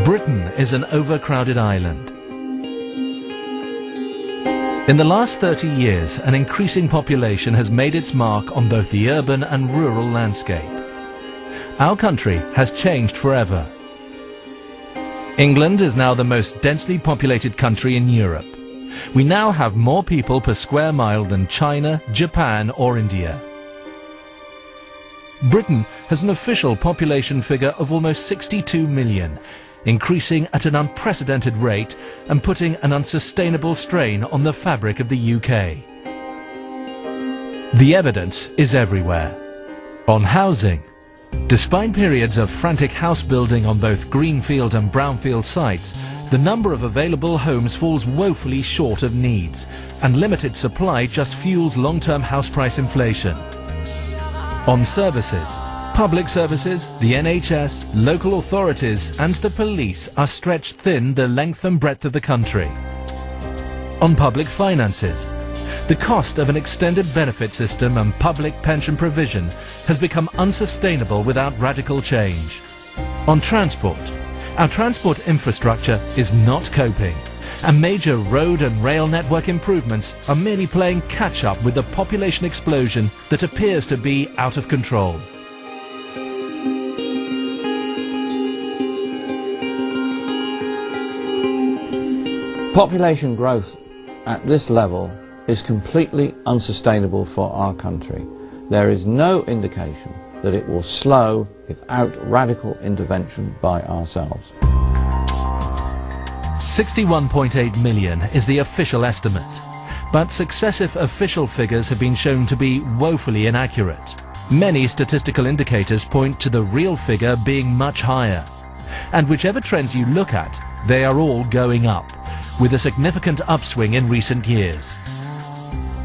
Britain is an overcrowded island. In the last 30 years, an increasing population has made its mark on both the urban and rural landscape. Our country has changed forever. England is now the most densely populated country in Europe. We now have more people per square mile than China, Japan or India. Britain has an official population figure of almost 62 million, increasing at an unprecedented rate and putting an unsustainable strain on the fabric of the UK. The evidence is everywhere. On housing, despite periods of frantic house building on both greenfield and brownfield sites, the number of available homes falls woefully short of needs, and limited supply just fuels long-term house price inflation. On services, public services, the NHS, local authorities and the police are stretched thin the length and breadth of the country. On public finances, the cost of an extended benefit system and public pension provision has become unsustainable without radical change. On transport, our transport infrastructure is not coping, and major road and rail network improvements are merely playing catch-up with the population explosion that appears to be out of control. Population growth at this level is completely unsustainable for our country. There is no indication that it will slow without radical intervention by ourselves. 61.8 million is the official estimate, but successive official figures have been shown to be woefully inaccurate. Many statistical indicators point to the real figure being much higher, and whichever trends you look at, they are all going up, with a significant upswing in recent years.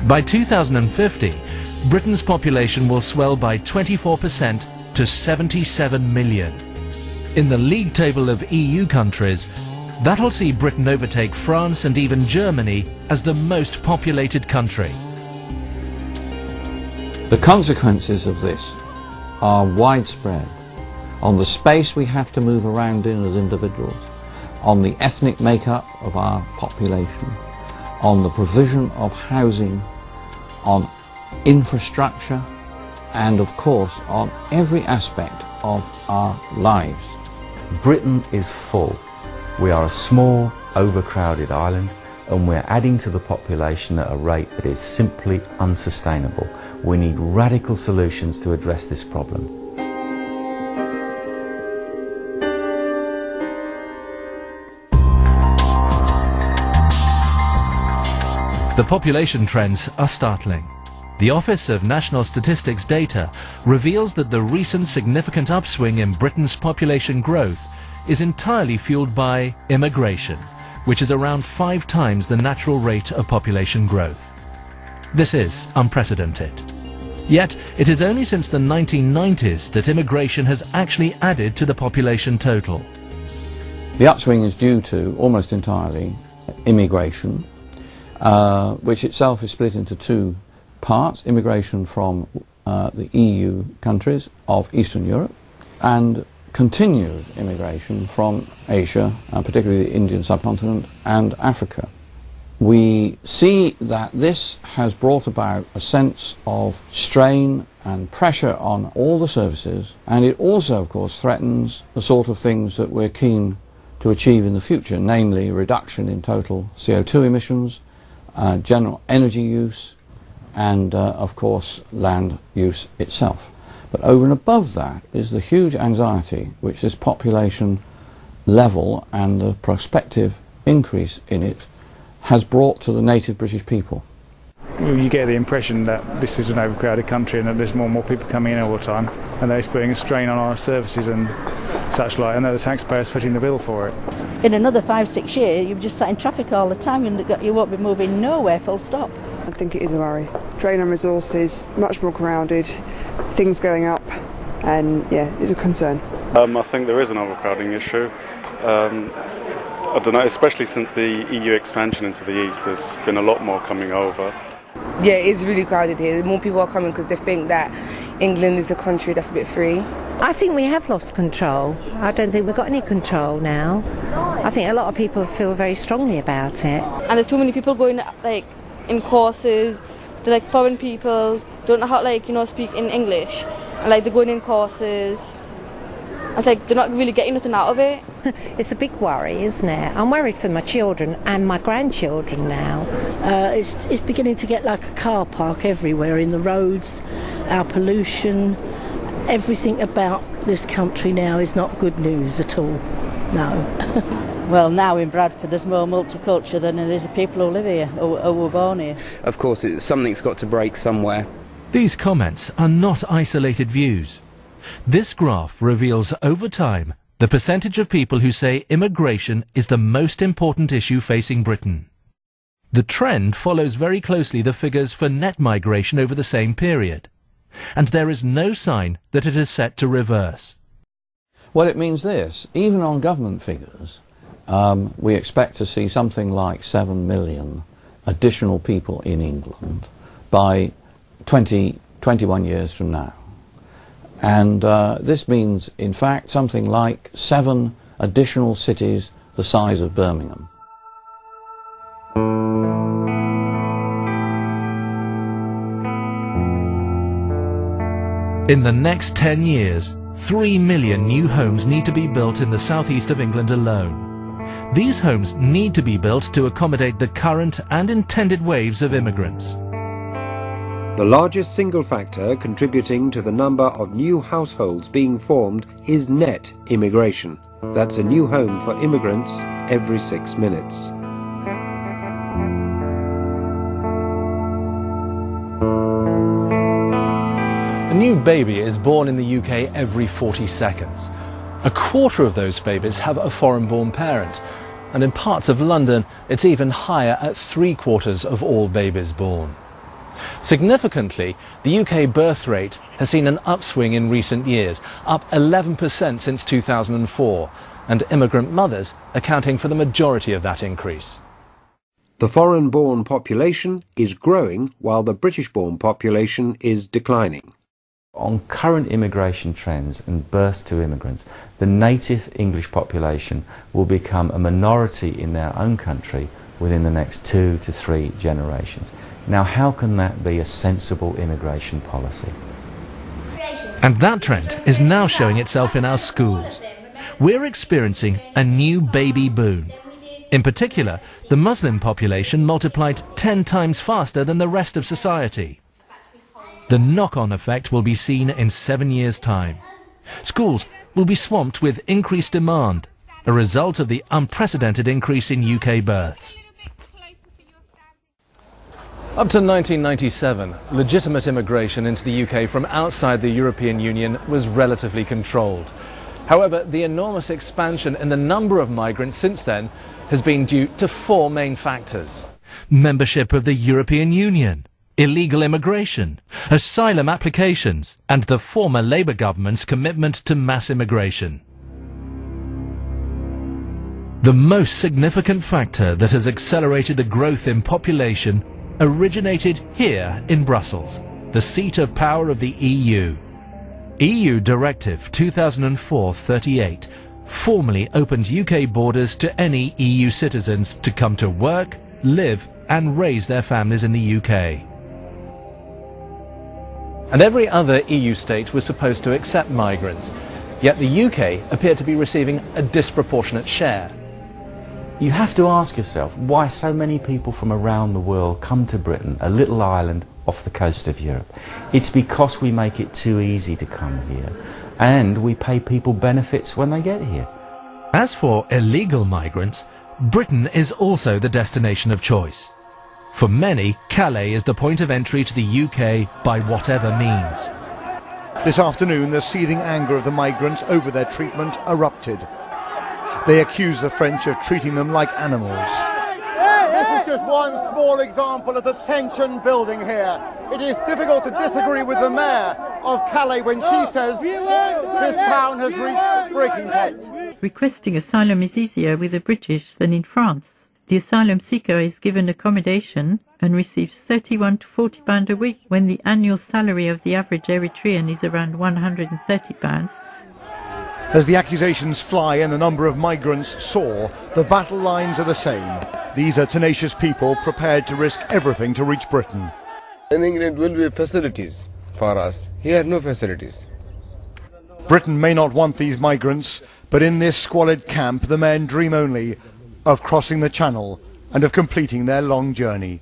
By 2050, Britain's population will swell by 24% to 77 million. In the league table of EU countries, that'll see Britain overtake France and even Germany as the most populated country. The consequences of this are widespread on the space we have to move around in as individuals, on the ethnic makeup of our population, on the provision of housing, on infrastructure, and of course on every aspect of our lives. Britain is full. We are a small, overcrowded island, and we're adding to the population at a rate that is simply unsustainable. We need radical solutions to address this problem. The population trends are startling. The Office of National Statistics data reveals that the recent significant upswing in Britain's population growth is entirely fueled by immigration, which is around 5 times the natural rate of population growth. This is unprecedented. Yet, it is only since the 1990s that immigration has actually added to the population total. The upswing is due to, almost entirely, immigration, which itself is split into 2 parts: immigration from the EU countries of Eastern Europe and continued immigration from Asia, particularly the Indian subcontinent and Africa. We see that this has brought about a sense of strain and pressure on all the services, and it also, of course, threatens the sort of things that we're keen to achieve in the future, namely reduction in total CO2 emissions, general energy use, and of course land use itself. But over and above that is the huge anxiety which this population level and the prospective increase in it has brought to the native British people. You get the impression that this is an overcrowded country and that there's more and more people coming in all the time, and that it's putting a strain on our services and such like, and that the taxpayers footing the bill for it. In another 5-6 years, you've just sat in traffic all the time and you won't be moving nowhere, full stop. I think it is a worry. Drain on resources, much more crowded, things going up, and yeah, it's a concern. I think there is an overcrowding issue. I don't know, especially since the EU expansion into the east, there's been a lot more coming over. Yeah, it's really crowded here. More people are coming because they think that England is a country that's a bit free. I think we have lost control. I don't think we've got any control now. I think a lot of people feel very strongly about it. And there's too many people going like in courses, to like foreign people, don't know how to speak in English, and like they're going in courses. It's like they're not really getting nothing out of it. It's a big worry, isn't it? I'm worried for my children and my grandchildren now. It's beginning to get like a car park everywhere in the roads, our pollution, everything about this country now is not good news at all, no. Well, now in Bradford there's more multicultural than there is of people who live here, who were born here. Of course, something's got to break somewhere. These comments are not isolated views. This graph reveals over time the percentage of people who say immigration is the most important issue facing Britain. The trend follows very closely the figures for net migration over the same period, and there is no sign that it is set to reverse. Well, it means this: even on government figures, we expect to see something like 7 million additional people in England by 21 years from now. And this means, in fact, something like 7 additional cities the size of Birmingham. In the next 10 years, 3 million new homes need to be built in the southeast of England alone. These homes need to be built to accommodate the current and intended waves of immigrants. The largest single factor contributing to the number of new households being formed is net immigration. That's a new home for immigrants every 6 minutes. A new baby is born in the UK every 40 seconds. A quarter of those babies have a foreign-born parent, and in parts of London it's even higher at 3/4 of all babies born. Significantly, the UK birth rate has seen an upswing in recent years, up 11% since 2004, and immigrant mothers accounting for the majority of that increase. The foreign-born population is growing while the British-born population is declining. On current immigration trends and births to immigrants, the native English population will become a minority in their own country within the next 2 to 3 generations. Now, how can that be a sensible immigration policy? And that trend is now showing itself in our schools. We're experiencing a new baby boom. In particular, the Muslim population multiplied 10 times faster than the rest of society. The knock-on effect will be seen in 7 years' time. Schools will be swamped with increased demand, a result of the unprecedented increase in UK births. Up to 1997, legitimate immigration into the UK from outside the European Union was relatively controlled. However, the enormous expansion in the number of migrants since then has been due to 4 main factors. Membership of the European Union, illegal immigration, asylum applications, and the former Labour government's commitment to mass immigration. The most significant factor that has accelerated the growth in population originated here in Brussels, the seat of power of the EU. EU Directive 2004/38 formally opened UK borders to any EU citizens to come to work, live and raise their families in the UK. And every other EU state was supposed to accept migrants, yet the UK appeared to be receiving a disproportionate share. You have to ask yourself why so many people from around the world come to Britain, a little island off the coast of Europe. It's because we make it too easy to come here, and we pay people benefits when they get here. As for illegal migrants, Britain is also the destination of choice. For many, Calais is the point of entry to the UK by whatever means. This afternoon, the seething anger of the migrants over their treatment erupted. They accuse the French of treating them like animals. This is just one small example of the tension building here. It is difficult to disagree with the mayor of Calais when she says this town has reached breaking point. Requesting asylum is easier with the British than in France. The asylum seeker is given accommodation and receives £31 to £40 a week when the annual salary of the average Eritrean is around £130. As the accusations fly and the number of migrants soar, the battle lines are the same. These are tenacious people prepared to risk everything to reach Britain. In England will be facilities for us. Here no facilities. Britain may not want these migrants, but in this squalid camp the men dream only of crossing the Channel and of completing their long journey.